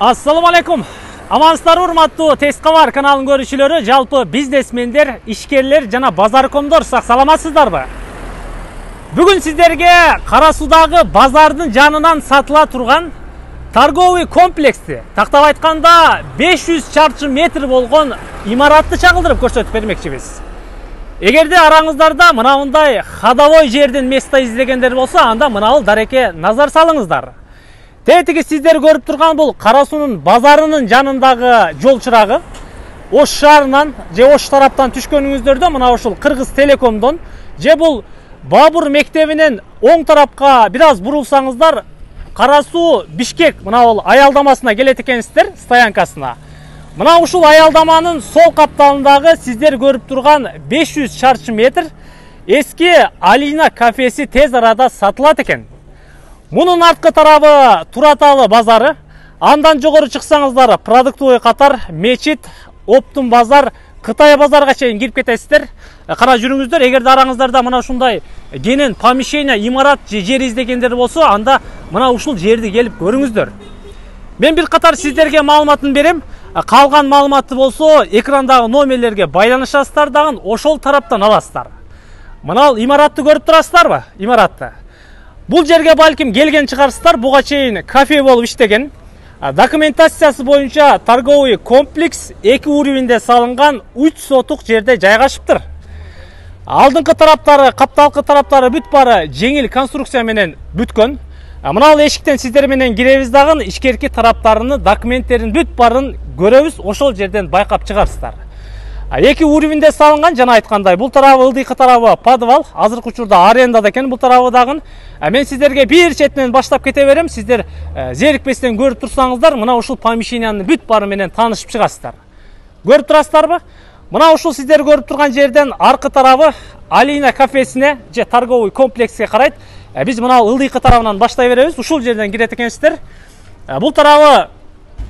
Assalamu alaikum. Амансыздар урматтуу Тескабар каналынын көрүүчүлөрү, жалпы бизнесмендер, ишкерлер жана базаркомдор сак саламатсыздарбы? Бүгүн сиздерге Кара Суудагы базардын жанынан сатыла турган торговый комплексти, тактап айтканда 500 чарчы метр болгон имаратты чагылдырып көрсөтүп бермекчибиз. Эгерде араңыздарда мындай ходовой жердин место издегендер болсо, анда мынабул дарекке назар салыңыздар. Тетиги сиздер көрүп турган бул Кара Суунун базарынын жанындагы жол чырагы. Ош шаарынан же Ош тараптан түшкөнүңүздөрдө мына ушул Кыргыз Телекомдон же бул Бабур мектебинен оң тарапка бир аз бурулсаңыздар, Кара Суу Бишкек мына бул аялдамасына келет экенсиздер, стоянкасына. Мына ушул аялдаманын сол капталындагы сиздер көрүп турган 500 чарчы метр эски Алина кафеси тез арада сатылат экен. Мунун арткы тарабы Тураталы базары, андан жогору чыксаңыздар продуктовый катар, мечит, оптун базар, Кытай базарга чейин кирип кетесиздер. Кара жүрүңүздөр, эгерде араңыздарда мына ушундай кенен помещение, имарат же жер издегендер болсо, анда мына ушул жерди келип көрүңүздөр. Мен бир катар сиздерге маалыматын берем. Калган маалыматты болсо экрандагы номерлерге байланышасыздар дагы ошол тараптан аласыздар. Мына имаратты көрүп турасыздарбы? Имаратты. Бул жерге балким келген чыгарсыздар, буга чейин кафе болуп иштеген. Документациясы боюнча торговый комплекс 2 уровеньде салынган 3 сотук жерде жайгашыптыр. Алдыңкы тараптары, капталкы тараптары бүт бары жеңил конструкция менен бүткөн. Мына эшиктен сиздер менен киребиз дагы ишкерки тараптарынын документтерин бүт барын көрөбүз, ошол жерден байкап чыгарсыздар. 2 уровеньде салынган, жана айткандай, бул тарабы ылдыйкы тарабы подвал, азыркы учурда арендада экен бул тарабы дагы. Мен сиздерге бир четинен баштап кете берем, сиздер зерикпестен көрүп турсаңыздар, мына ушул помещениянын бүт бары менен таанышып чыгасыздар. Көрүп турасыздарбы? Мына ушул сиздер көрүп турган жерден аркы тарабы Алина кафесине же торговый комплекске карайт. Биз мына ылдыйкы тарабынан баштай беребиз, ушул жерден кирет экенсиздер. Бул тарабы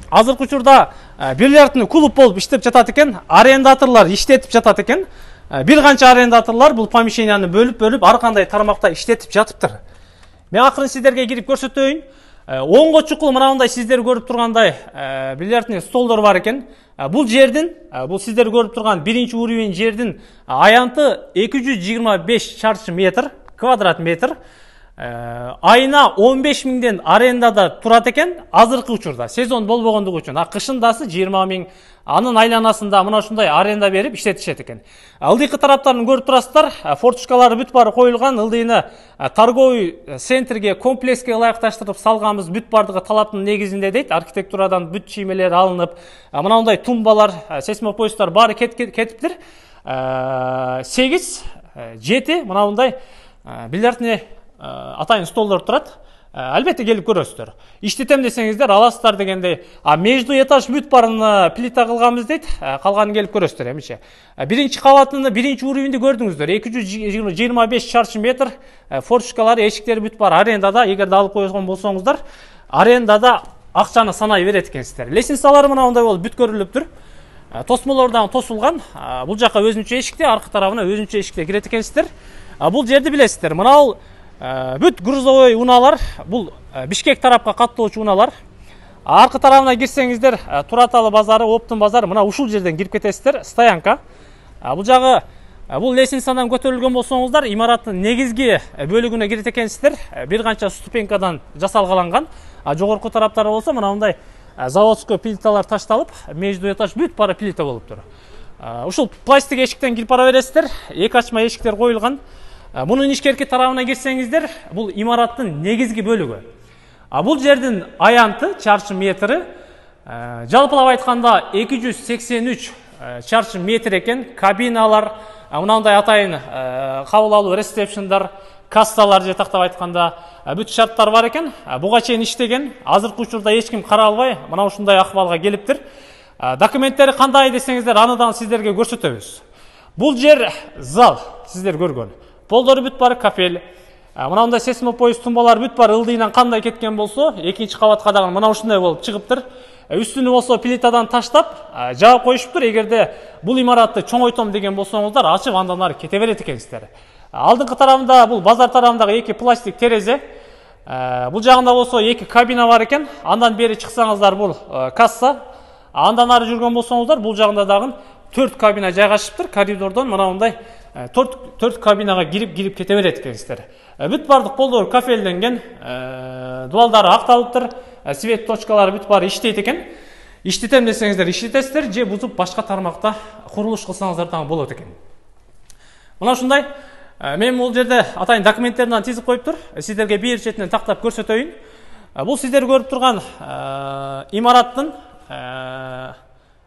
азыркы учурда бильярдный клуб болуп иштеп жатат экен, арендаторлор иштетип жатат экен. Бир канча арендаторлор бул помещенияны бөлүп ар кандай тармакта иштетип жатыптыр. Мен акырын сиздерге кирип көрсөтөйүн. Оңго чукул мындай сиздер көрүп тургандай бильярдный столдор бар экен. Бул жердин, бул сиздер көрүп турган 1 уровень жердин аянты 225 чарчы метр, квадрат метр. Айына 15 миңден арендада турат экен, азыркы учурда сезон болбогондугу үчүн. Кышындасы 20 миң, анын айланасында мына ушундай аренда берип иштетишет экен. Ылдыйкы тараптарын көрүп турасыздар, форточкалары бүт бары коюлган, ылдыйны торговый центрге, комплекске ылайыкташтырып салганбыз бүт бардыгы талаптын негизинде дейт. Архитектурадан бүт чиймелер алынып, мындай тумбалар, сейсмопоисттер баары кетиптир. 8, 7 мындай бильярдный атайын столдор турат. Албетте келип көрөсүздөр. Иштетем десеңиздер аласыздар дегендей. Между этаж бүт барын плита кылганбыз дейт. Калганын келип көрөсүздөр эмиче. Биринчи кабатыны, биринчи уровеньди көрдүңүздөр. 225 чарчы метр, форточкалары, эшиктери бүт бары арендада. Эгерде алып койгон болсоңуздар, арендада акчаны санай берет экенсиздер. Лестницалары мындай болуп бүт көрүлүптүр. Тосмолордон тосулган. Бул жака өзүнчө эшикте, аркы тарабына өзүнчө эшикте кирет экенсиздер. Бул жерди билесиздер. Мына бүт грузовой унаалар, бул Бишкек тарапка каттоочу унаалар. Аркы тарабына кирсеңиздер, Тураталы базары, Оптун базары, мына ушул жерден кирип кетесиздер, стоянка. Бул жагы, бул лестницадан көтөрүлгөн болсоңуздар, имараттын негизги бөлүгүнө кирет экенсиздер. Бир канча ступенькадан жасалгаланган. Жогорку тараптары болсо мындай заводской плиталар ташталып, между этаж бүт бары плита болуптур. Ушул пластик эшиктен кирип бара бересиздер. Эки ачма эшиктер коюлган. Мунун ишкерки тарабына кирсеңиздер, бул имараттын негизги бөлүгү. Бул жердин аянты чарчы метри жалпылап айтканда 283 чарчы метр экен. Кабиналар, мындай атайын кабыл алуу ресепшндар, кассалар же тактап айтканда бүт шарттар бар экен. Буга чейин иштеген, азыркы учурда эч ким кара албай, мына ушундай акыбалга келиптир. Документтери кандай десеңиздер, аны сиздерге көрсөтөбүз. Бул жер зал, сиздер көргөн. Полдору бүт бары кафел. Мынандай сейсмопоист тумбалар бүт бары ылдыйынан кандай кеткен болсо, экинчи кабатка дагы мына ушундай болуп чыгыптыр. Үстүнү болсо плитадан таштап, жаап коюшуптур. Эгерде бул имаратты чоңойтом деген болсоңуздар, ачып андан ары кете берет экенсиздер. Алдыңкы тарабында, бул базар тарабындагы эки пластик терезе. Бул жагында болсо 2 кабина бар экен. Андан бери чыксаңыздар бул касса. Андан ары жүргөн болсоңуздар бул жагында дагы 4 кабина жайгашыптыр. Коридордон мына мындай 4 кабинага кирип кете берет экенсиздер. Бүт бардык полдор кафелденген, дуалдары акталыптыр, свет точкалары бүт баары иштейт экен. Иштетем десеңиздер иштетесиздер, же бузуп башка тармакта курулуш кылсаңыздар дагы болот экен. Мына ушундай мен бул жерде атайын документтерин тизип коюптур. Сиздерге бир четинен тактап көрсөтөйүн. Бул сиздер көрүп турган имараттын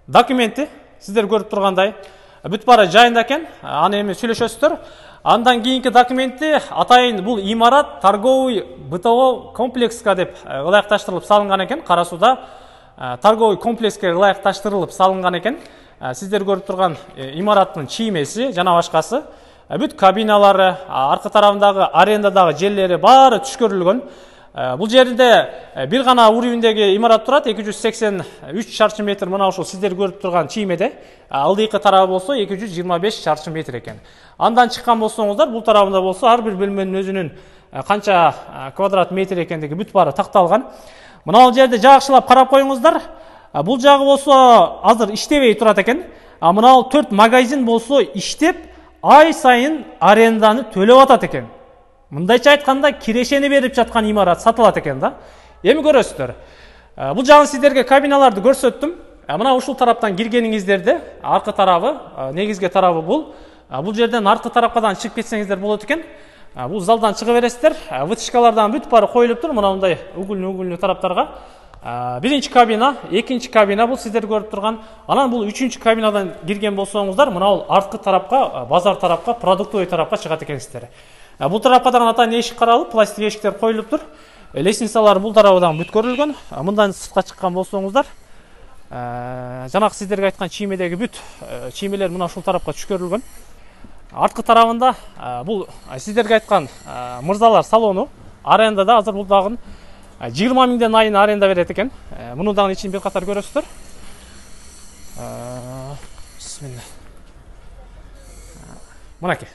документи, сиздер көрүп тургандай бүт баары жайында экен. Аны эми сүйлөшөсүздөр. Андан кийинки документи атайын бул имарат торговый бытовой комплекске деп ылайыкташтырылып салынган экен. Кара Сууда торговый комплекске ылайыкташтырылып салынган экен. Сиздер көрүп турган имараттын чиймеси жана башкасы, бүт кабиналары, аркы тарабындагы арендадагы жерлери баары түшкөрүлгөн. Бул жерде бир гана уровендеги имарат турат, 283 чарчы метр. Мына ушул сиздер көрүп турган чиймеде. Алдыйкы тарабы болсо 225 чарчы метр экен. Андан чыккан болсоңуздар, бул тарабында болсо ар бир бөлмөнүн өзүнүн канча квадрат метр экендиги бүт баары такталган. Мына бул жерде жакшылап карап коюңуздар. Бул жагы болсо азыр иштебей турат экен. Мына бул 4 магазин болсо иштеп, ай сайын аренданы төлөп атат экен. Мындайча айтканда кирешени берип жаткан имарат сатылат экен да. Эми көрөсүздөр. Бул жагын сиздерге кабиналарды көрсөттүм. Мына ушул тараптан киргениңиздерде аркы тарабы, негизги тарабы бул. Бул жерден аркы тарапкадан чыгып кетсеңиздер болот экен. Бул залдан чыга бересиздер. Вытяжкалардан бүт баары коюлуптур. Мына мындай угульнуу тараптарга. Биринчи кабина, экинчи кабина бул сиздер көрүп турган. Анан бул үчүнчү кабинадан кирген болсоңуздар, мына бул аркы тарапка, базар тарапка, продуктовый тарапка чыгат экенсиздер. Бул тарапка дагы атайын эшик каралып, пластик эшиктер коюлуптур. Лестницалар бул тарабыдан бүт көрүлгөн. Мындан сыртка чыккан болсоңуздар, жанагы сиздерге айткан чиймедеги бүт чиймелер мына ушул тарапка түшкөрүлгөн. Арткы тарабында бул сиздерге айткан мырзалар салону арендада, азыр бул дагы 20 миңден айына аренда берет экен. Муну дагы ичин бир катар көрөсүздөр. Бисмилла. Мынакей.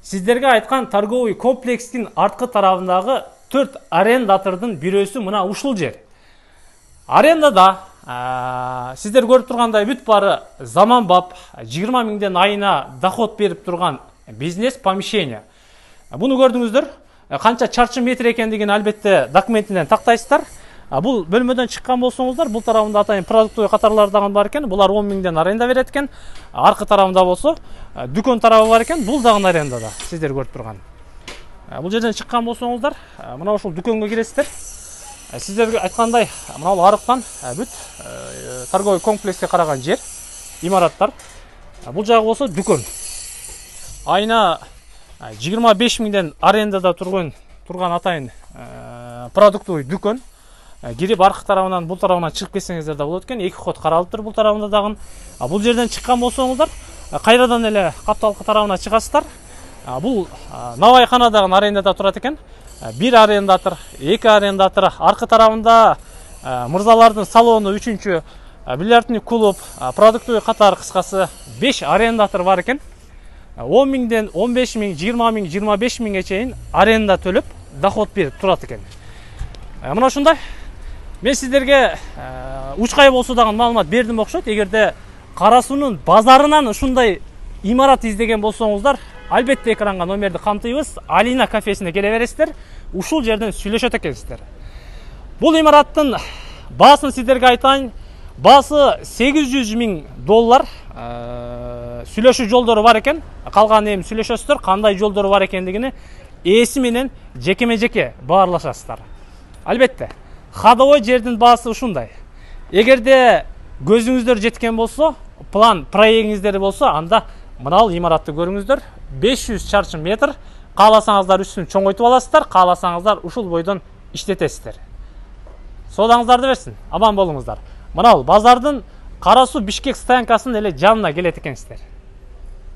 Сиздерге айткан торговый комплекстин арткы тарабындагы 4 арендатордун бирөөсү мына ушул жер. Арендада сиздер көрүп тургандай бүт баары заманбап 20 миңден айына доход берип турган бизнес помещение. Буну көрдүңүздөр. Канча чарчы метр экендигин албетте документинен тактайсыздар. Бул бөлмөдөн чыккан болсоңуздар, бул тарабында атайын продуктовый катарлар дагы бар экен. Булар 10 миңден аренда берет экен. Аркы тарабында болсо дүкөн тарабы бар экен. Бул дагы арендада, сиздер көрүп турган. Бул жерден чыккан болсоңуздар, мына ушул дүкөнгө киресиздер. Сиздерге айткандай, мына бул арыктан бүт торговый комплекске караган жер, имараттар. Бул жагы болсо дүкөн. Айына 25 миңден арендада турган атайын продуктовый дүкөн. Кирип аркы тарабынан бул тарабынан чыгып кетсеңиздер да болот экен. 2 ход каралыптыр бул тарабында дагы. Бул жерден чыккан болсоңуздар, кайрадан эле капталкы тарабына чыгасыздар. Бул навайкана дагы арендада турат экен. 1 арендатор, 2 арендатор, аркы тарабында мырзалардын салону, 3-чү бильярдный клуб, продуктовый катар, кыскасы 5 арендатор бар экен. 10 миңден 15 миң, 20 миң, 25 миңге чейин аренда төлөп доход берип турат экен. Мына ушундай. Мен сиздерге учкай болсо дагы маалымат бердим окшойт. Эгерде Кара Суунун базарынан ушундай имарат издеген болсоңуздар, албетте экранга номерди камтыйбыз. Алина кафесине келе бересиздер. Ушул жерден сүйлөшөт экенсиздер. Бул имараттын баасын сиздерге айтайын. Баасы $800 миң. Сүйлөшүү жолдору бар экен. Калган эми сүйлөшөсүздөр, кандай жолдору бар экендигини ээси менен жекеме-жеке баарлашасыздар. Албетте, ходовой жердин баасы ушундай. Эгерде көзүңүздөр жеткен болсо, план проектиңиздер болсо, анда мына бул имаратты көрүңүздөр. 500 чарчы метр. Кааласаңыздар үстүн чоңойтуп аласыздар, кааласаңыздар ушул бойдон иштетесиздер. Соодаңыздарды берсин. Аман болуңуздар. Мына бул базардын Кара Суу Бишкек стоянкасынын эле жанына келет экенсиздер.